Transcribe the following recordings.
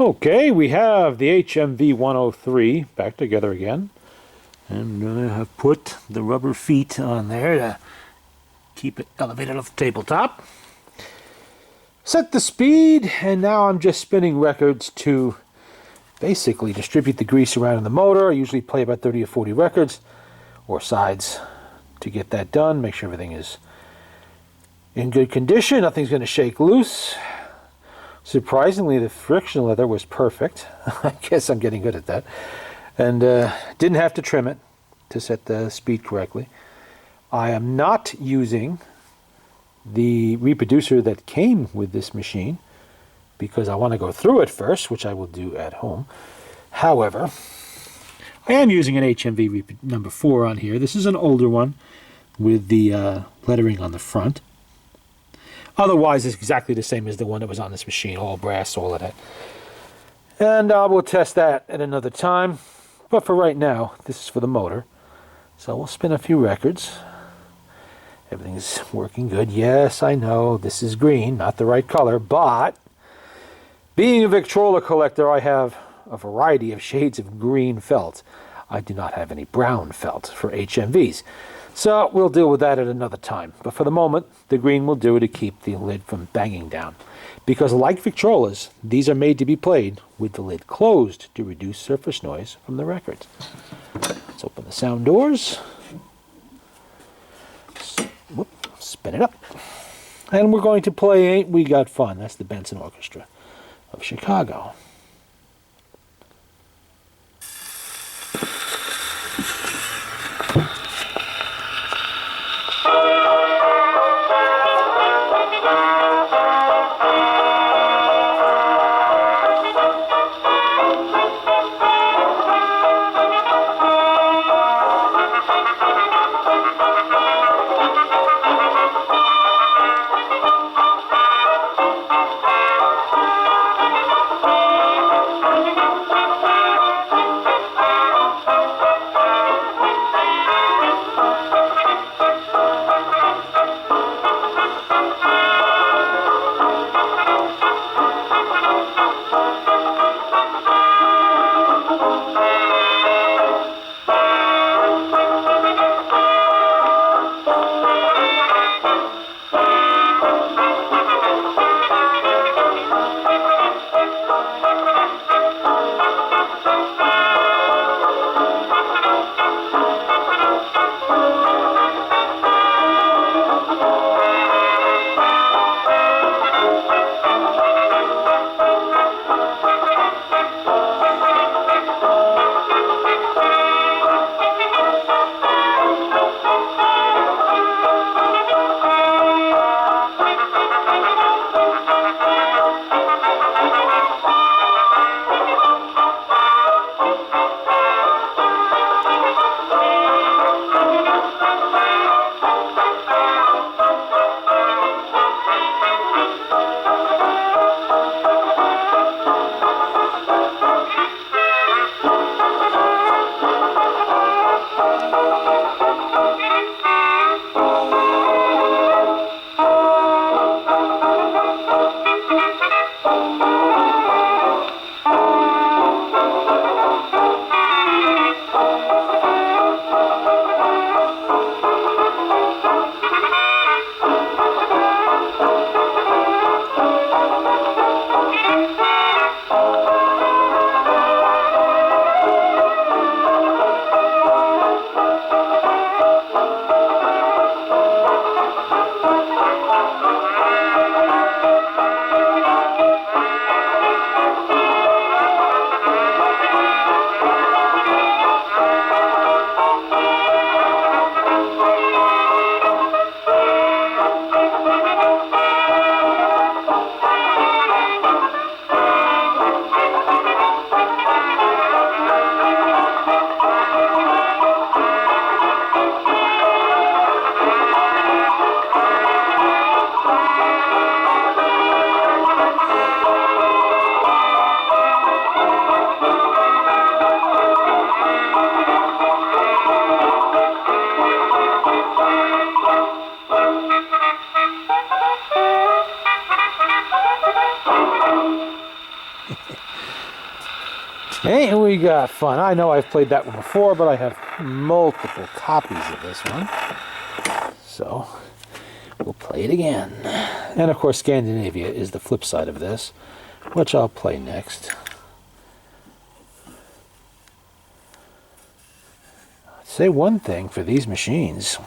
Okay, we have the HMV 103 back together again. And I'm going to have put the rubber feet on there to keep it elevated off the tabletop. Set the speed, and now I'm just spinning records to basically distribute the grease around in the motor. I usually play about 30 or 40 records, or sides, to get that done. Make sure everything is in good condition. Nothing's going to shake loose. Surprisingly, the friction leather was perfect. I guess I'm getting good at that. And didn't have to trim it to set the speed correctly. I am not using the reproducer that came with this machine because I want to go through it first, which I will do at home. However, I am using an HMV number 4 on here. This is an older one with the lettering on the front. Otherwise, it's exactly the same as the one that was on this machine, all brass, all of that. And I will test that at another time. But for right now, this is for the motor. So we'll spin a few records. Everything's working good. Yes, I know, this is green, not the right color, but being a Victrola collector, I have a variety of shades of green felt. I do not have any brown felt for HMVs. So we'll deal with that at another time. But for the moment, the green will do to keep the lid from banging down. Because like Victrolas, these are made to be played with the lid closed to reduce surface noise from the records. Let's open the sound doors. Whoop, spin it up. And we're going to play Ain't We Got Fun. That's the Benson Orchestra of Chicago. Hey, we got fun. I know I've played that one before, but I have multiple copies of this one. So, we'll play it again. And of course, Scandinavia is the flip side of this, which I'll play next. I'd say one thing for these machines.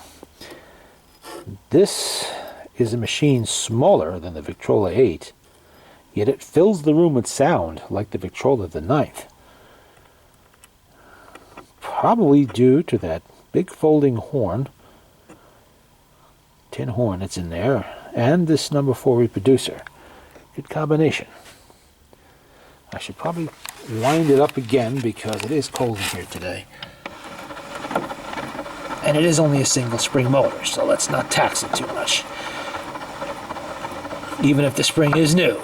This is a machine smaller than the Victrola 8, yet it fills the room with sound like the Victrola the 9th. Probably due to that big folding horn, tin horn that's in there, and this number 4 reproducer. Good combination. I should probably wind it up again because it is cold in here today. And it is only a single spring motor, so let's not tax it too much. Even if the spring is new.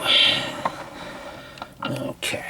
Okay.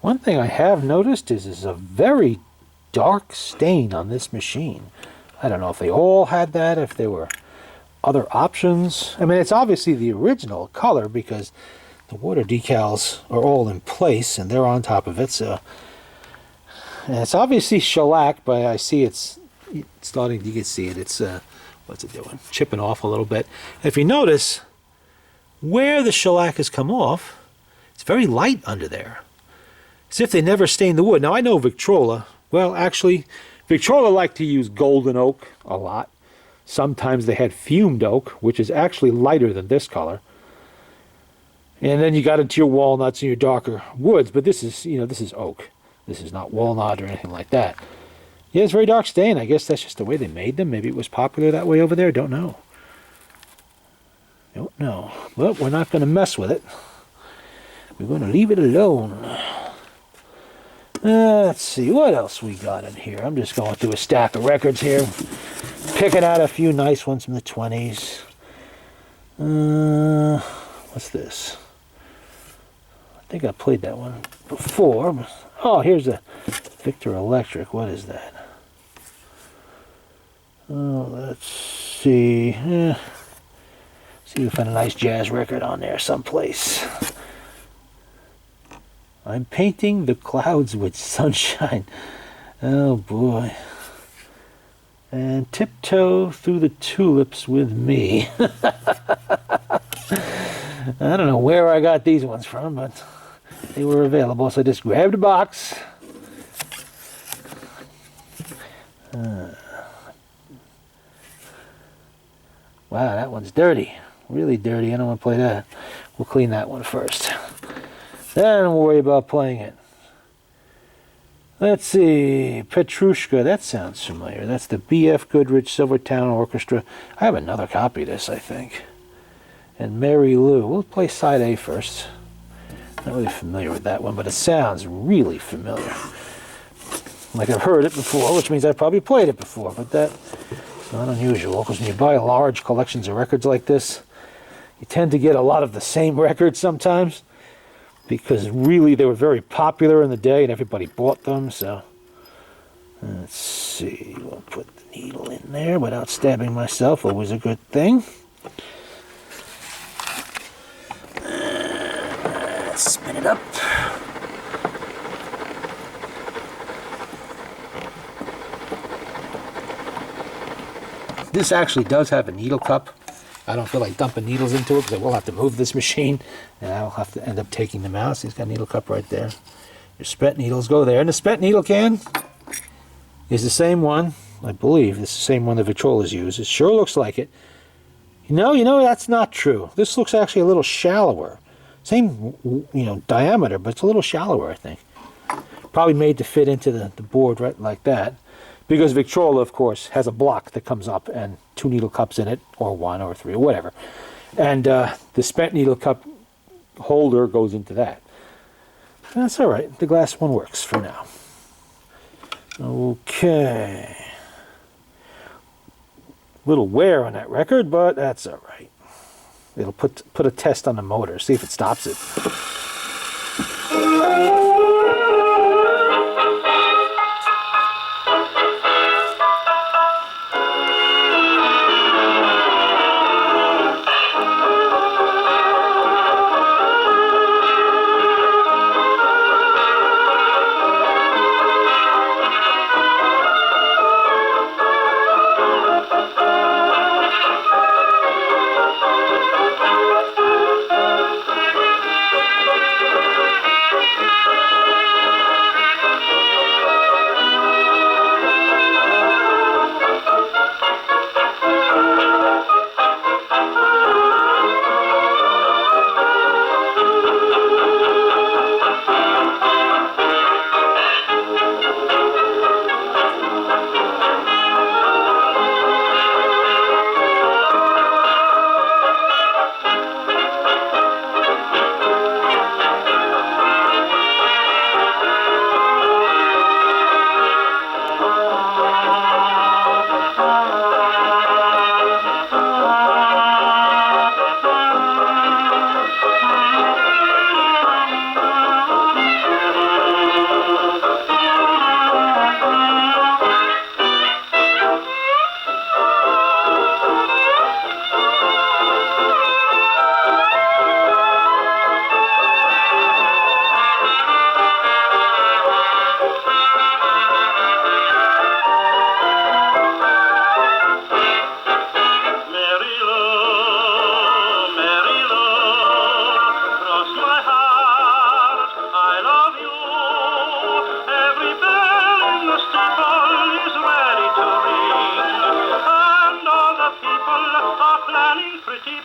One thing I have noticed is a very dark stain on this machine. I don't know if they all had that, if there were other options. I mean, it's obviously the original color because the water decals are all in place and they're on top of it. So, and it's obviously shellac, but I see it's starting. You can see it. It's what's it doing? Chipping off a little bit. If you notice, where the shellac has come off, it's very light under there. As if they never stained the wood. Now, I know Victrola. Well, actually, Victrola liked to use golden oak a lot. Sometimes they had fumed oak, which is actually lighter than this color. And then you got into your walnuts and your darker woods, but this is, this is oak. This is not walnut or anything like that. Yeah, it's very dark stain. I guess that's just the way they made them. Maybe it was popular that way over there. Don't know. Don't know. But we're not going to mess with it. We're going to leave it alone. Let's see, what else we got in here? I'm just going through a stack of records here. Picking out a few nice ones from the 20s. What's this? I think I played that one before. Oh, here's a Victor Electric. What is that? Oh, let's see. See if we find a nice jazz record on there someplace. I'm painting the clouds with sunshine. Oh boy. And tiptoe through the tulips with me. I don't know where I got these ones from, but they were available, so I just grabbed a box. Wow, that one's dirty. Really dirty. I don't want to play that. We'll clean that one first. Then we'll worry about playing it. Let's see. Petrushka. That sounds familiar. That's the B.F. Goodrich Silvertown Orchestra. I have another copy of this, I think. And Mary Lou. We'll play side A first. Not really familiar with that one, but it sounds really familiar. Like I've heard it before, which means I've probably played it before, but that's not unusual, because when you buy large collections of records like this, you tend to get a lot of the same records sometimes, because really they were very popular in the day and everybody bought them. So let's see, we'll put the needle in there without stabbing myself, always a good thing. Spin it up. This actually does have a needle cup. I don't feel like dumping needles into it because I will have to move this machine and I'll have to end up taking them out. So it's got a needle cup right there. Your spent needles go there. And the spent needle can is the same one, I believe. It's the same one the Victrolas use. It sure looks like it. You know, that's not true. This looks actually a little shallower. Same, diameter, but it's a little shallower, I think. Probably made to fit into the board right like that. Because Victrola, of course, has a block that comes up and 2 needle cups in it, or 1 or 3 or whatever. And the spent needle cup holder goes into that. That's all right. The glass one works for now. Okay. Little wear on that record, but that's all right. It'll put a test on the motor, see if it stops it.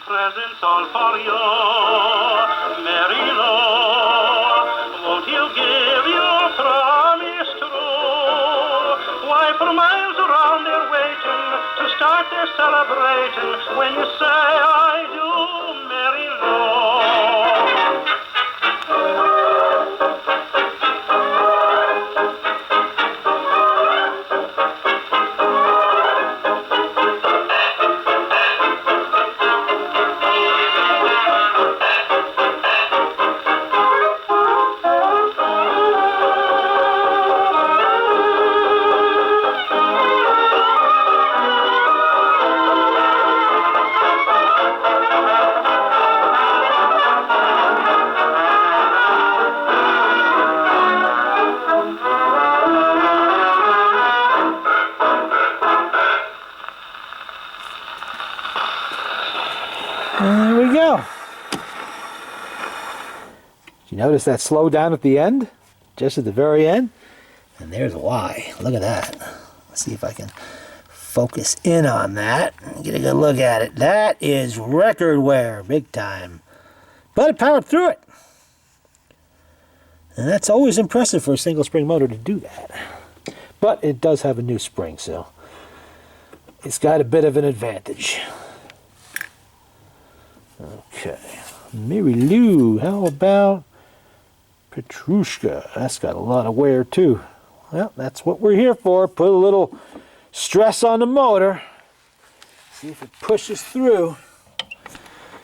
Presents all for you. they're celebrating when you say I do, Mary Lou. And there we go. You notice that slow down at the end? Just at the very end? And there's why. Look at that. Let's see if I can focus in on that. Get a good look at it. That is record wear, big time. But it powered through it. And that's always impressive for a single spring motor to do that. But it does have a new spring, so it's got a bit of an advantage. Okay, Mary Lou, how about Petrushka? That's got a lot of wear too. Well, that's what we're here for. Put a little stress on the motor. See if it pushes through.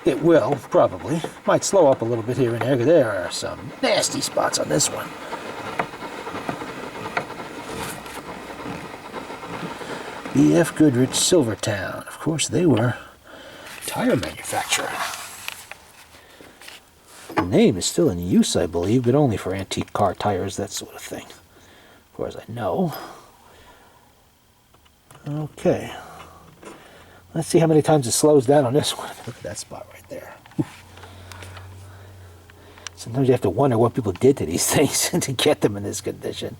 It will, probably. Might slow up a little bit here and there. There are some nasty spots on this one. B.F. Goodrich, Silvertown. Of course, they were a tire manufacturer. The name is still in use, I believe, but only for antique car tires, that sort of thing, as far as I know. Okay. Let's see how many times it slows down on this one. Look at that spot right there. Sometimes you have to wonder what people did to these things to get them in this condition.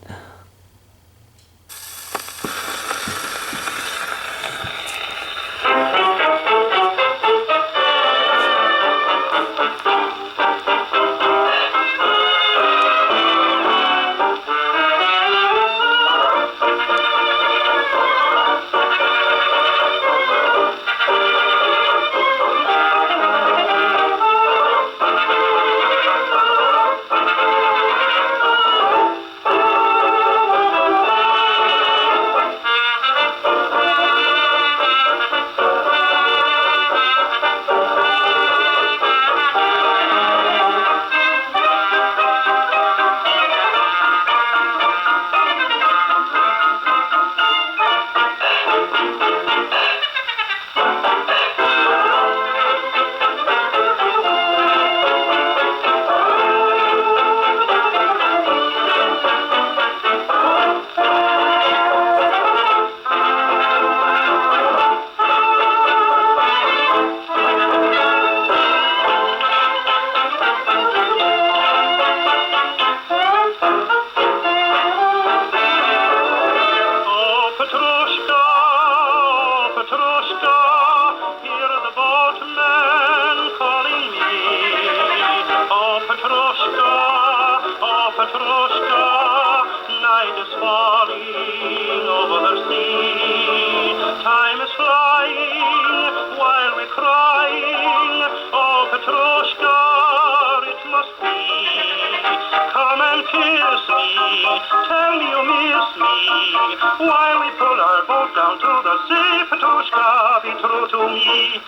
While we pull our boat down to the sea, Petrushka, be true to me.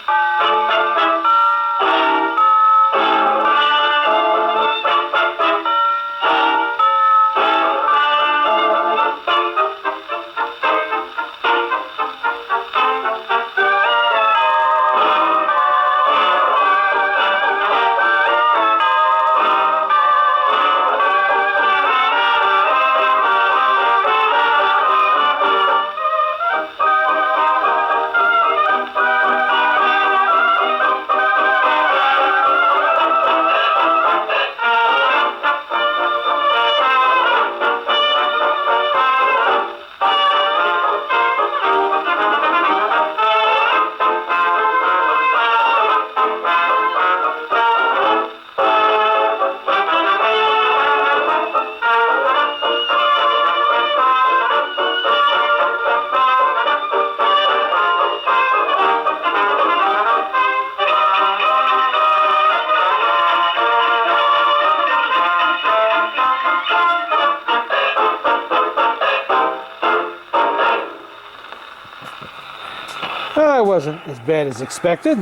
wasn't as bad as expected.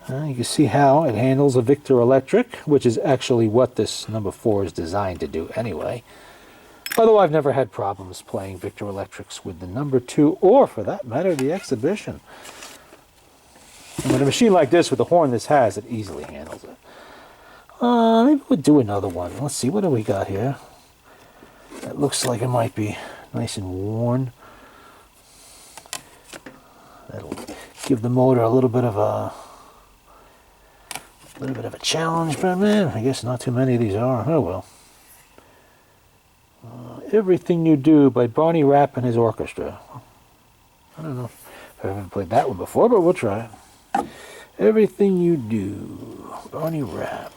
You can see how it handles a Victor Electric, which is actually what this number 4 is designed to do anyway. Although I've never had problems playing Victor Electrics with the number 2, or for that matter, the Exhibition. And with a machine like this, with the horn this has, it easily handles it. Maybe we'll do another one. Let's see, what do we got here? That looks like it might be nice and worn. That'll give the motor a little bit of a challenge, but man, I guess not too many of these are. Oh well. Everything You Do by Barney Rapp and his orchestra. I don't know if I've ever played that one before, but we'll try it. Everything You Do, Barney Rapp.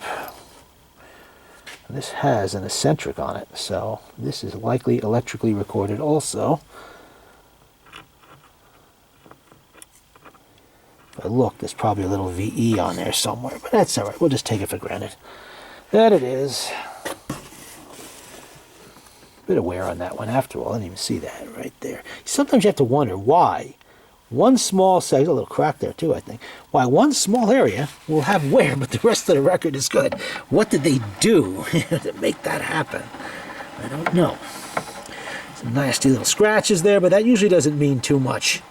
This has an eccentric on it, so this is likely electrically recorded also. If I look, there's probably a little VE on there somewhere, but that's alright, we'll just take it for granted. That it is. Bit of wear on that one after all, I didn't even see that right there. Sometimes you have to wonder why one small section, a little crack there too I think, why one small area will have wear but the rest of the record is good. What did they do to make that happen? I don't know. Some nasty little scratches there, but that usually doesn't mean too much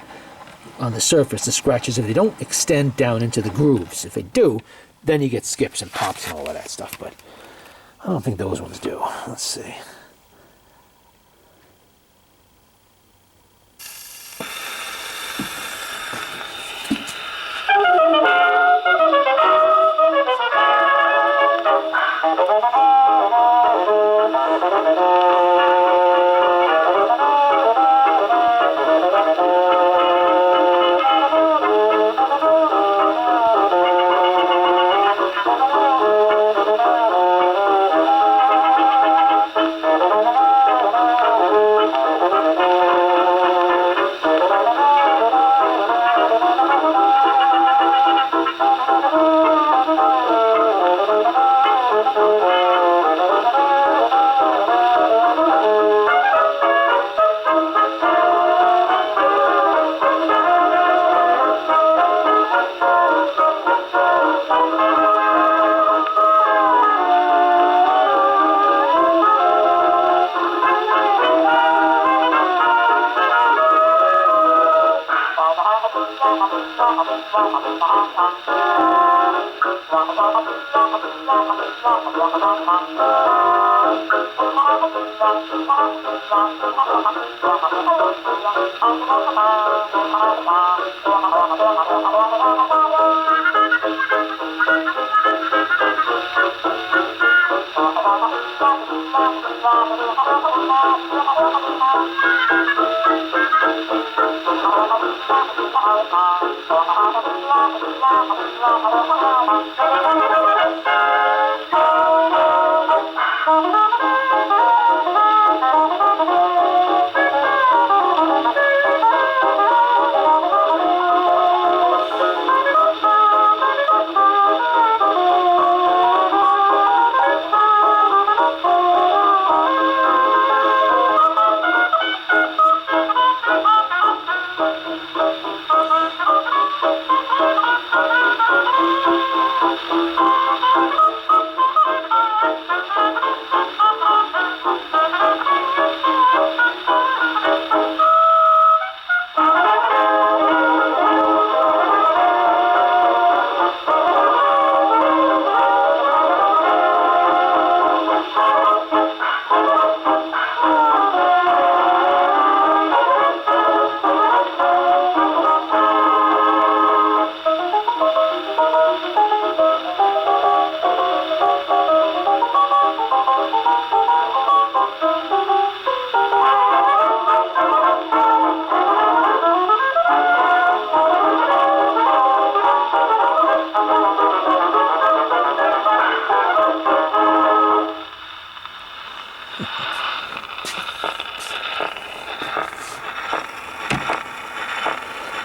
on the surface, the scratches, if they don't extend down into the grooves. If they do, then you get skips and pops and all of that stuff, but I don't think those ones do. Let's see.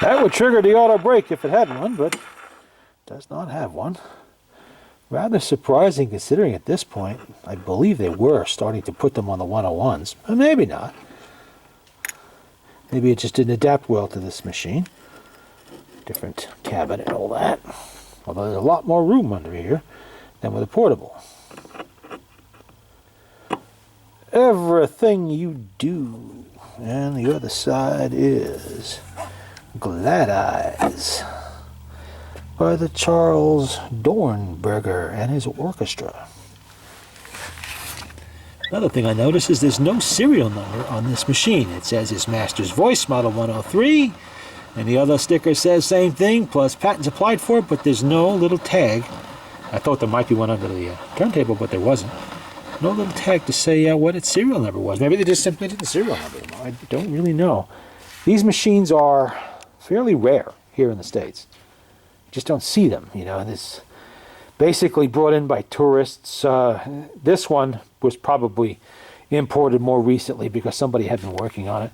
That would trigger the auto brake if it had one, but it does not have one. Rather surprising considering at this point, I believe they were starting to put them on the 101s, but maybe not. Maybe it just didn't adapt well to this machine. Different cabinet and all that. Although there's a lot more room under here than with a portable. Everything you do. And the other side is Glad Eyes by the Charles Dornberger and his orchestra. Another thing I noticed is there's no serial number on this machine. It says his master's voice, model 103, and the other sticker says same thing, plus patents applied for it, but there's no little tag. I thought there might be one under the turntable, but there wasn't. No little tag to say what its serial number was. Maybe they just simply did the serial number. I don't really know. These machines are fairly rare here in the States. You just don't see them, you know. This basically brought in by tourists. This one was probably imported more recently because somebody had been working on it.